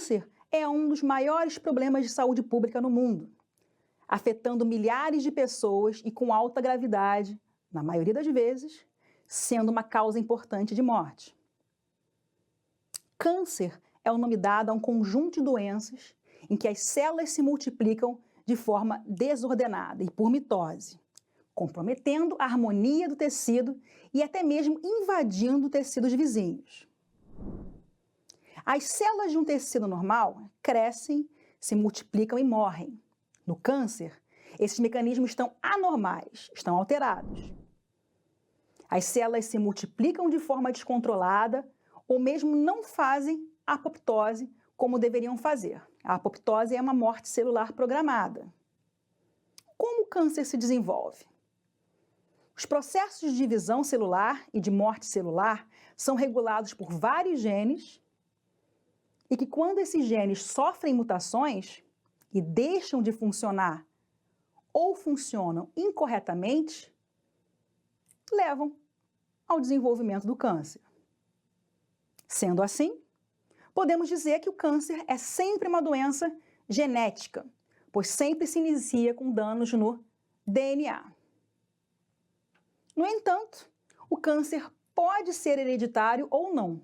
câncer é um dos maiores problemas de saúde pública no mundo, afetando milhares de pessoas e com alta gravidade, na maioria das vezes, sendo uma causa importante de morte. Câncer é o nome dado a um conjunto de doenças em que as células se multiplicam de forma desordenada e por mitose, comprometendo a harmonia do tecido e até mesmo invadindo tecidos vizinhos. As células de um tecido normal crescem, se multiplicam e morrem. No câncer, esses mecanismos estão anormais, estão alterados. As células se multiplicam de forma descontrolada ou mesmo não fazem a apoptose como deveriam fazer. A apoptose é uma morte celular programada. Como o câncer se desenvolve? Os processos de divisão celular e de morte celular são regulados por vários genes e que, quando esses genes sofrem mutações e deixam de funcionar ou funcionam incorretamente, levam ao desenvolvimento do câncer. Sendo assim, podemos dizer que o câncer é sempre uma doença genética, pois sempre se inicia com danos no DNA. No entanto, o câncer pode ser hereditário ou não.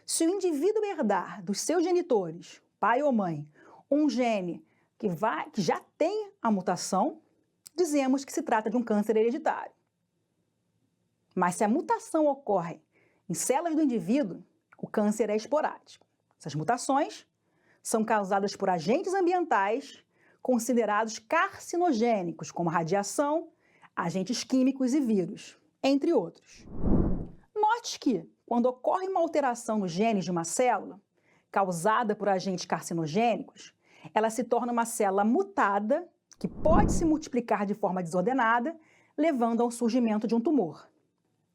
Se o indivíduo herdar dos seus genitores, pai ou mãe, um gene que já tem a mutação, dizemos que se trata de um câncer hereditário. Mas se a mutação ocorre em células do indivíduo, o câncer é esporádico. Essas mutações são causadas por agentes ambientais considerados carcinogênicos, como radiação, agentes químicos e vírus, entre outros. Note que, quando ocorre uma alteração nos genes de uma célula, causada por agentes carcinogênicos, ela se torna uma célula mutada, que pode se multiplicar de forma desordenada, levando ao surgimento de um tumor.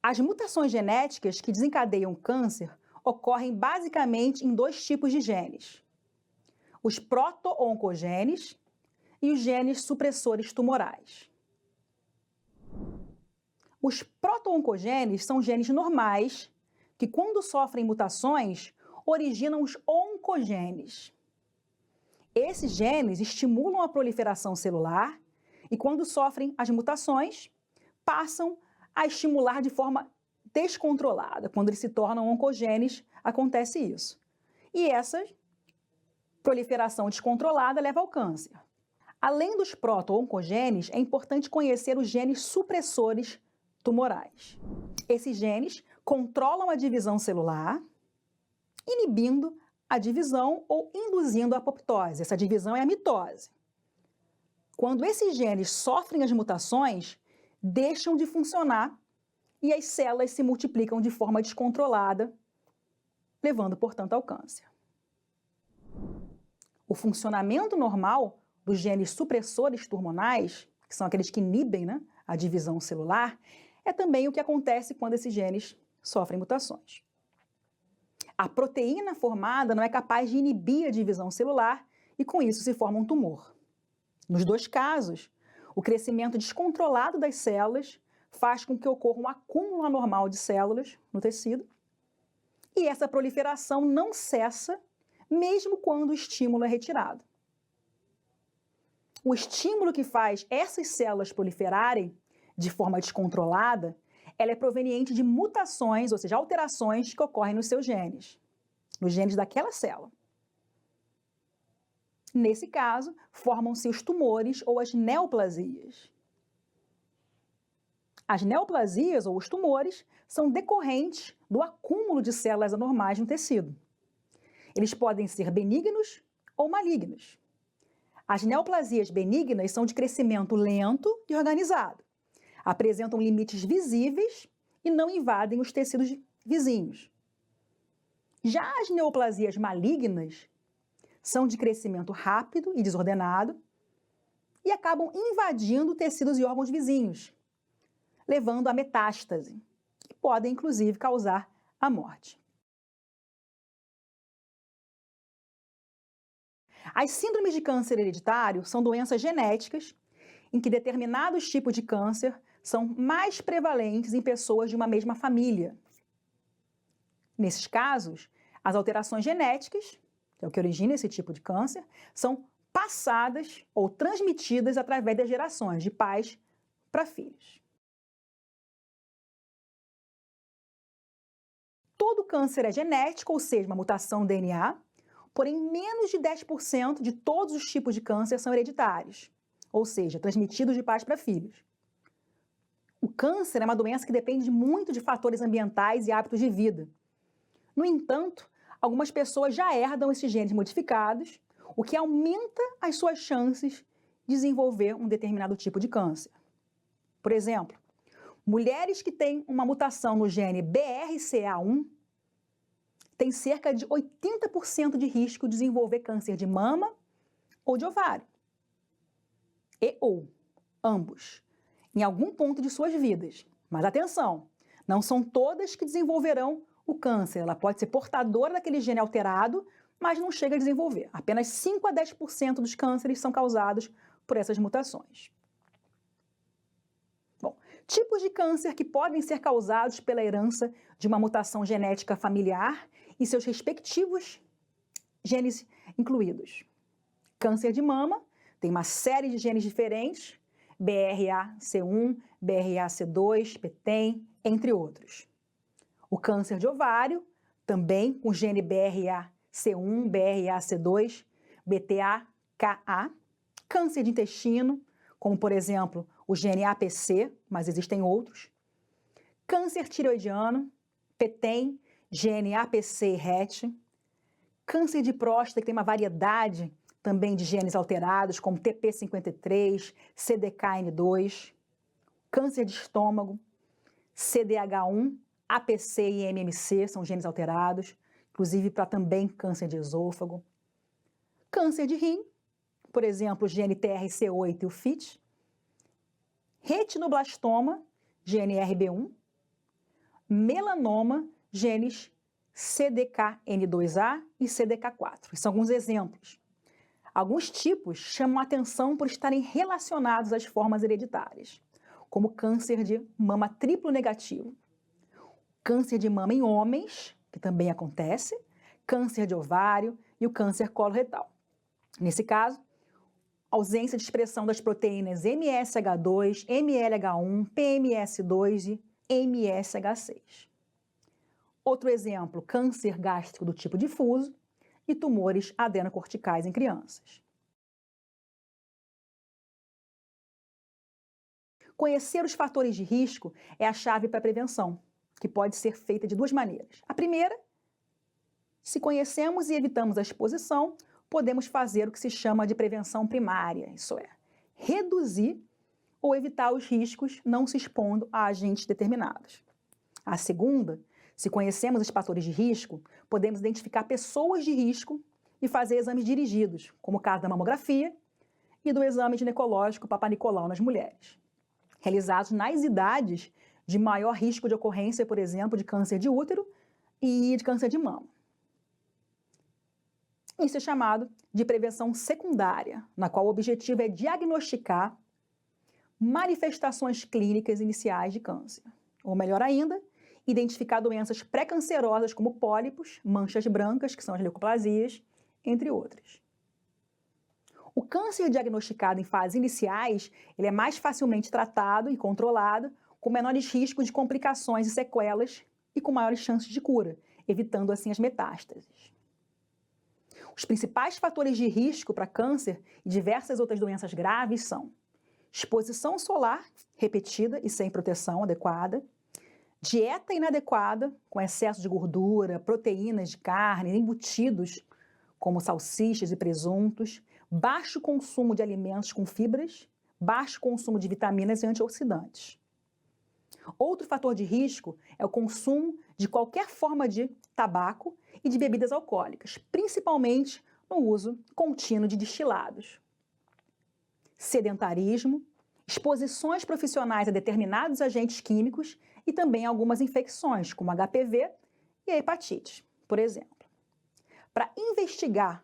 As mutações genéticas que desencadeiam câncer ocorrem basicamente em dois tipos de genes: os proto-oncogenes e os genes supressores tumorais. Os proto-oncogenes são genes normais que, quando sofrem mutações, originam os oncogenes. Esses genes estimulam a proliferação celular e, quando sofrem as mutações, passam a estimular de forma descontrolada. Quando eles se tornam oncogenes, acontece isso. E essa proliferação descontrolada leva ao câncer. Além dos proto-oncogenes, é importante conhecer os genes supressores tumorais. Esses genes controlam a divisão celular, inibindo a divisão ou induzindo a apoptose. Essa divisão é a mitose. Quando esses genes sofrem as mutações, deixam de funcionar e as células se multiplicam de forma descontrolada, levando, portanto, ao câncer. O funcionamento normal dos genes supressores tumorais, que são aqueles que inibem, a divisão celular, é também o que acontece quando esses genes sofrem mutações. A proteína formada não é capaz de inibir a divisão celular e, com isso, se forma um tumor. Nos dois casos, o crescimento descontrolado das células faz com que ocorra um acúmulo anormal de células no tecido e essa proliferação não cessa, mesmo quando o estímulo é retirado. O estímulo que faz essas células proliferarem de forma descontrolada, ela é proveniente de mutações, ou seja, alterações que ocorrem nos seus genes, nos genes daquela célula. Nesse caso, formam-se os tumores ou as neoplasias. As neoplasias, ou os tumores, são decorrentes do acúmulo de células anormais no tecido. Eles podem ser benignos ou malignos. As neoplasias benignas são de crescimento lento e organizado, apresentam limites visíveis e não invadem os tecidos vizinhos. Já as neoplasias malignas são de crescimento rápido e desordenado e acabam invadindo tecidos e órgãos vizinhos, levando à metástase, que podem, inclusive, causar a morte. As síndromes de câncer hereditário são doenças genéticas em que determinados tipos de câncer são mais prevalentes em pessoas de uma mesma família. Nesses casos, as alterações genéticas que é o que origina esse tipo de câncer, são passadas ou transmitidas através das gerações, de pais para filhos. Todo câncer é genético, ou seja, uma mutação do DNA, porém menos de 10% de todos os tipos de câncer são hereditários, ou seja, transmitidos de pais para filhos. O câncer é uma doença que depende muito de fatores ambientais e hábitos de vida. No entanto, algumas pessoas já herdam esses genes modificados, o que aumenta as suas chances de desenvolver um determinado tipo de câncer. Por exemplo, mulheres que têm uma mutação no gene BRCA1 têm cerca de 80% de risco de desenvolver câncer de mama ou de ovário. Ou ambos, em algum ponto de suas vidas. Mas atenção, não são todas que desenvolverão o câncer. Ela pode ser portadora daquele gene alterado, mas não chega a desenvolver. Apenas 5 a 10% dos cânceres são causados por essas mutações. Bom, tipos de câncer que podem ser causados pela herança de uma mutação genética familiar e seus respectivos genes incluídos. Câncer de mama tem uma série de genes diferentes, BRCA1, BRCA2, PTEN, entre outros. O câncer de ovário, também com gene BRCA1, BRCA2, BTK. Câncer de intestino, como por exemplo o gene APC, mas existem outros. Câncer tireoidiano, PTEN, gene APC e RET. Câncer de próstata, que tem uma variedade também de genes alterados, como TP53, CDKN2. Câncer de estômago, CDH1, APC e MMC são genes alterados, inclusive para também câncer de esôfago. Câncer de rim, por exemplo, o gene TRC8 e o FIT. Retinoblastoma, gene RB1. Melanoma, genes CDKN2A e CDK4. São alguns exemplos. Alguns tipos chamam a atenção por estarem relacionados às formas hereditárias, como câncer de mama triplo negativo, câncer de mama em homens, que também acontece, câncer de ovário e o câncer coloretal. Nesse caso, ausência de expressão das proteínas MSH2, MLH1, PMS2 e MSH6. Outro exemplo, câncer gástrico do tipo difuso e tumores adenocorticais em crianças. Conhecer os fatores de risco é a chave para a prevenção, que pode ser feita de duas maneiras. A primeira, se conhecemos e evitamos a exposição, podemos fazer o que se chama de prevenção primária, isso é, reduzir ou evitar os riscos não se expondo a agentes determinados. A segunda, se conhecemos os fatores de risco, podemos identificar pessoas de risco e fazer exames dirigidos, como o caso da mamografia e do exame ginecológico Papa Nicolau nas mulheres, realizados nas idades de maior risco de ocorrência, por exemplo, de câncer de útero e de câncer de mama. Isso é chamado de prevenção secundária, na qual o objetivo é diagnosticar manifestações clínicas iniciais de câncer. Ou melhor ainda, identificar doenças pré-cancerosas como pólipos, manchas brancas, que são as leucoplasias, entre outras. O câncer diagnosticado em fases iniciais, ele é mais facilmente tratado e controlado, com menores riscos de complicações e sequelas e com maiores chances de cura, evitando assim as metástases. Os principais fatores de risco para câncer e diversas outras doenças graves são exposição solar repetida e sem proteção adequada, dieta inadequada, com excesso de gordura, proteínas de carne, embutidos, como salsichas e presuntos, baixo consumo de alimentos com fibras, baixo consumo de vitaminas e antioxidantes. Outro fator de risco é o consumo de qualquer forma de tabaco e de bebidas alcoólicas, principalmente no uso contínuo de destilados. Sedentarismo, exposições profissionais a determinados agentes químicos e também algumas infecções, como HPV e a hepatite, por exemplo. Para investigar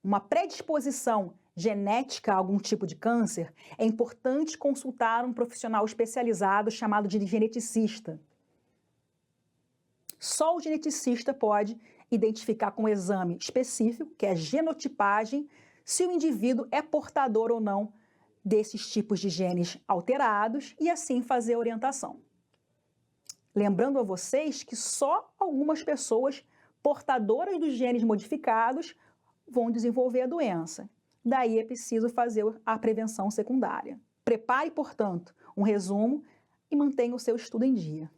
uma predisposição genética a algum tipo de câncer, é importante consultar um profissional especializado chamado de geneticista. Só o geneticista pode identificar com um exame específico, que é a genotipagem, se o indivíduo é portador ou não desses tipos de genes alterados e assim fazer a orientação. Lembrando a vocês que só algumas pessoas portadoras dos genes modificados vão desenvolver a doença. Daí é preciso fazer a prevenção secundária. Prepare, portanto, um resumo e mantenha o seu estudo em dia.